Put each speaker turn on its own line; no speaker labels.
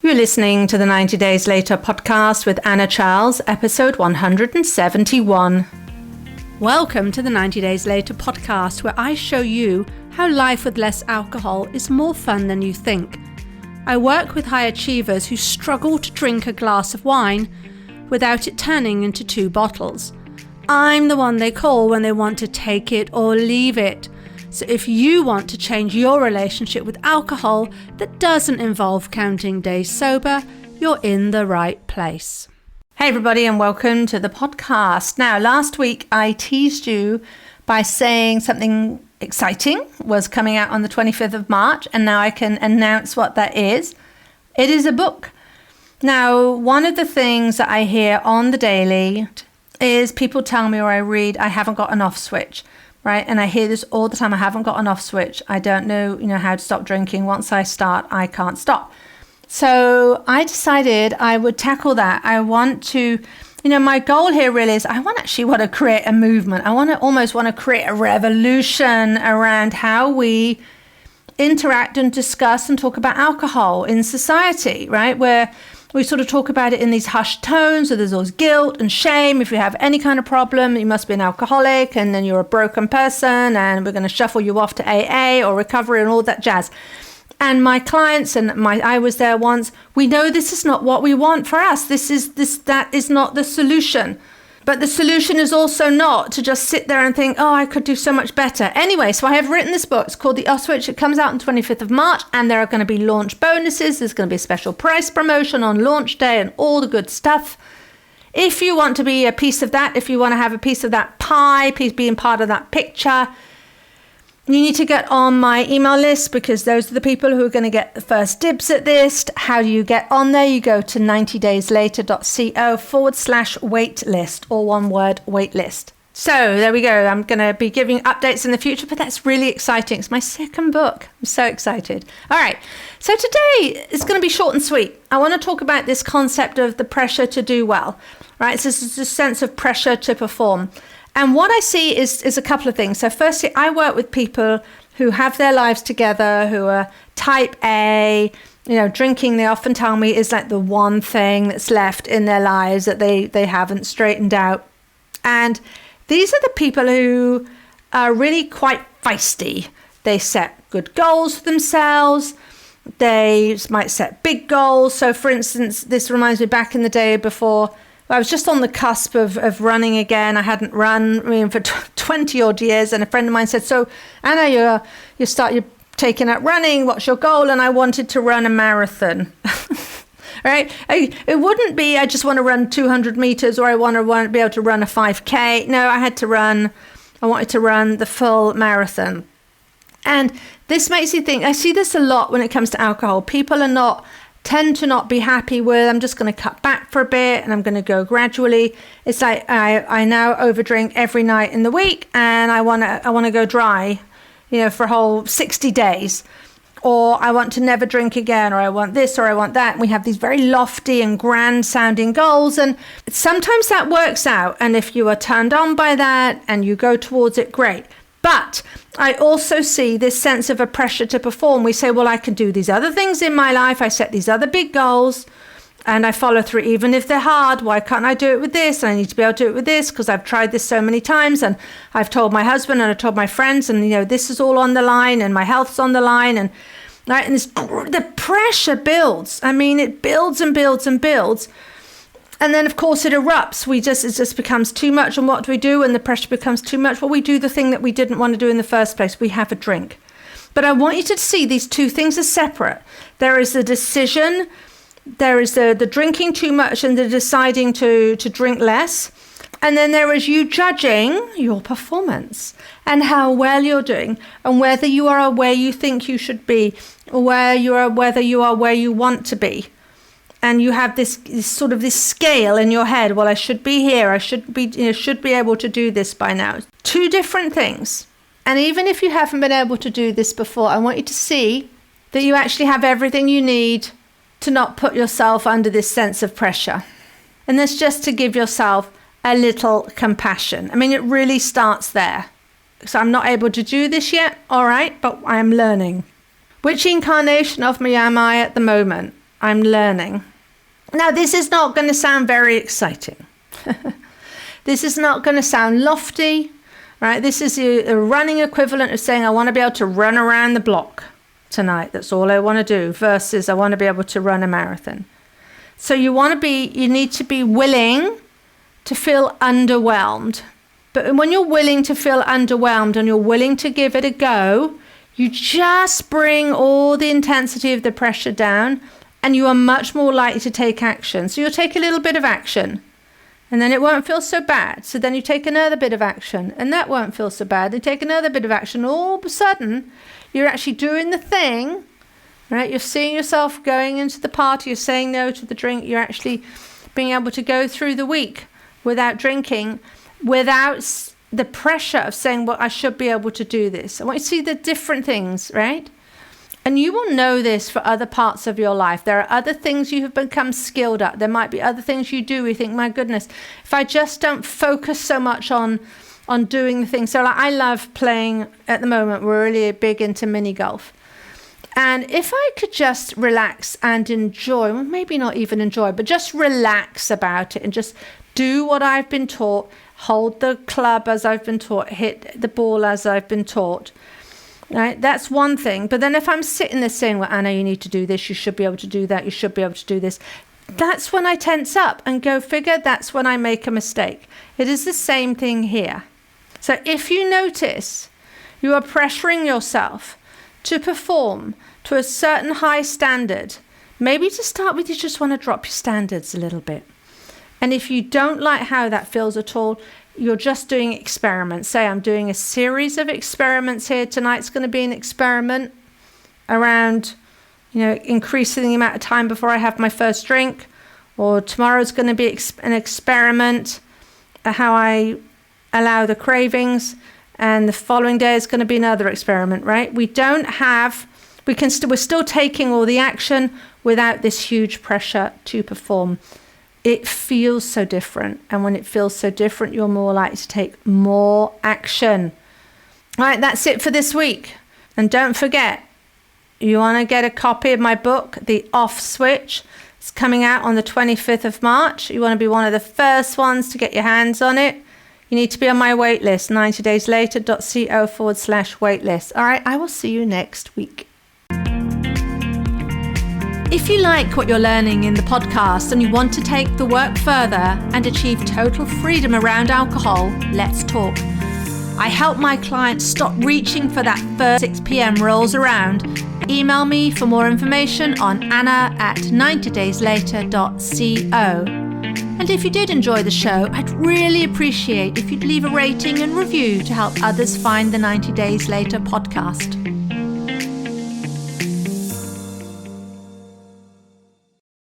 You're listening to the 90 Days Later podcast with Anna Charles, episode 171.
Welcome to the 90 Days Later podcast, where I show you how life with less alcohol is more fun than you think. I work with high achievers who struggle to drink a glass of wine without it turning into 2 bottles. I'm the one they call when they want to take it or leave it. So if you want to change your relationship with alcohol that doesn't involve counting days sober, you're in the right place.
Hey everybody, and welcome to the podcast. Now, last week I teased you by saying something exciting was coming out on the 25th of March, and now I can announce what that is. It is a book. Now, one of the things that I hear on the daily is people tell me, or I read, I haven't got an off switch. Right. And I hear this all the time. I haven't got an off switch. I don't know, how to stop drinking. Once I start, I can't stop. So I decided I would tackle that. I want to, my goal here really is I want to create a movement. I almost want to create a revolution around how we interact and discuss and talk about alcohol in society, right? Where we sort of talk about it in these hushed tones, so there's always guilt and shame. If you have any kind of problem, you must be an alcoholic, and then you're a broken person, and we're going to shuffle you off to AA or recovery and all that jazz. And my clients, I was there once, we know this is not what we want for us. That is not the solution. But the solution is also not to just sit there and think, oh, I could do so much better. Anyway, so I have written this book. It's called The Off Switch. It comes out on 25th of March, and there are going to be launch bonuses. There's going to be a special price promotion on launch day and all the good stuff. If you want to be a piece of that, if you want to have a piece of that pie, being part of that picture, you need to get on my email list, because those are the people who are going to get the first dibs at this. How do you get on there? You go to 90dayslater.co/waitlist, all one word, waitlist. So there we go. I'm going to be giving updates in the future, but that's really exciting. It's my second book. I'm so excited. All right. So today is going to be short and sweet. I want to talk about this concept of the pressure to do well, right? So this is a sense of pressure to perform. And what I see is a couple of things. So firstly, I work with people who have their lives together, who are type A. Drinking, they often tell me, is like the one thing that's left in their lives that they haven't straightened out. And these are the people who are really quite feisty. They set good goals for themselves. They might set big goals. So for instance, this reminds me back in the day before I was just on the cusp of running again. I hadn't run for 20 odd years, and a friend of mine said, so Anna, you're taking up running. What's your goal? And I wanted to run a marathon. Right? It wouldn't be, I just want to run 200 meters, or I want to be able to run a 5K. No, I wanted to run the full marathon. And this makes you think, I see this a lot when it comes to alcohol. People tend to not be happy with, I'm just going to cut back for a bit and I'm going to go gradually. It's like I now overdrink every night in the week, and I want to go dry, for a whole 60 days. Or I want to never drink again, or I want this, or I want that. And we have these very lofty and grand sounding goals, and sometimes that works out. And if you are turned on by that and you go towards it, great. But I also see this sense of a pressure to perform. We say, well, I can do these other things in my life. I set these other big goals and I follow through, even if they're hard. Why can't I do it with this? And I need to be able to do it with this, because I've tried this so many times, and I've told my husband and I've told my friends, and this is all on the line, and my health's on the line. And right, and the pressure builds. I mean, it builds and builds and builds. And then, of course, it erupts. It just becomes too much. And what do we do when the pressure becomes too much? Well, we do the thing that we didn't want to do in the first place. We have a drink. But I want you to see these two things are separate. There is the decision. There is the drinking too much and the deciding to drink less. And then there is you judging your performance and how well you're doing, and whether you are where you think you should be, or whether you are where you want to be. And you have this sort of this scale in your head. Well, I should be here. I should be able to do this by now. Two different things. And even if you haven't been able to do this before, I want you to see that you actually have everything you need to not put yourself under this sense of pressure. And that's just to give yourself a little compassion. I mean, it really starts there. So I'm not able to do this yet. All right, but I am learning. Which incarnation of me am I at the moment? I'm learning. Now, this is not going to sound very exciting. This is not going to sound lofty, right? This is a running equivalent of saying, I want to be able to run around the block tonight. That's all I want to do, versus I want to be able to run a marathon. So you need to be willing to feel underwhelmed. But when you're willing to feel underwhelmed and you're willing to give it a go, you just bring all the intensity of the pressure down, and you are much more likely to take action. So you'll take a little bit of action, and then it won't feel so bad. So then you take another bit of action, and that won't feel so bad. You take another bit of action. All of a sudden, you're actually doing the thing, right? You're seeing yourself going into the party. You're saying no to the drink. You're actually being able to go through the week without drinking, without the pressure of saying, well, I should be able to do this. I want you to see the different things, right? And you will know this for other parts of your life. There are other things you have become skilled at. There might be other things you do. You think, my goodness, if I just don't focus so much on doing the things. So like, I love playing at the moment. We're really big into mini golf. And if I could just relax and enjoy, well, maybe not even enjoy, but just relax about it and just do what I've been taught, hold the club as I've been taught, hit the ball as I've been taught. Right, that's one thing. But then if I'm sitting there saying, well, Anna, you need to do this, you should be able to do that, you should be able to do this, that's when I tense up and go figure, that's when I make a mistake. It is the same thing here. So if you notice you are pressuring yourself to perform to a certain high standard, maybe to start with, you just want to drop your standards a little bit. And if you don't like how that feels at all, you're just doing experiments. Say, I'm doing a series of experiments here. Tonight's going to be an experiment around, increasing the amount of time before I have my first drink. Or tomorrow's going to be an experiment how I allow the cravings. And the following day is going to be another experiment, right? We're still taking all the action without this huge pressure to perform. It feels so different. And when it feels so different, you're more likely to take more action. All right, that's it for this week. And don't forget, you want to get a copy of my book, The Off Switch. It's coming out on the 25th of March. You want to be one of the first ones to get your hands on it. You need to be on my waitlist, 90dayslater.co/waitlist. All right, I will see you next week.
If you like what you're learning in the podcast and you want to take the work further and achieve total freedom around alcohol, let's talk. I help my clients stop reaching for that first 6 p.m. rolls around. Email me for more information on anna@90dayslater.co. And if you did enjoy the show, I'd really appreciate if you'd leave a rating and review to help others find the 90 Days Later podcast.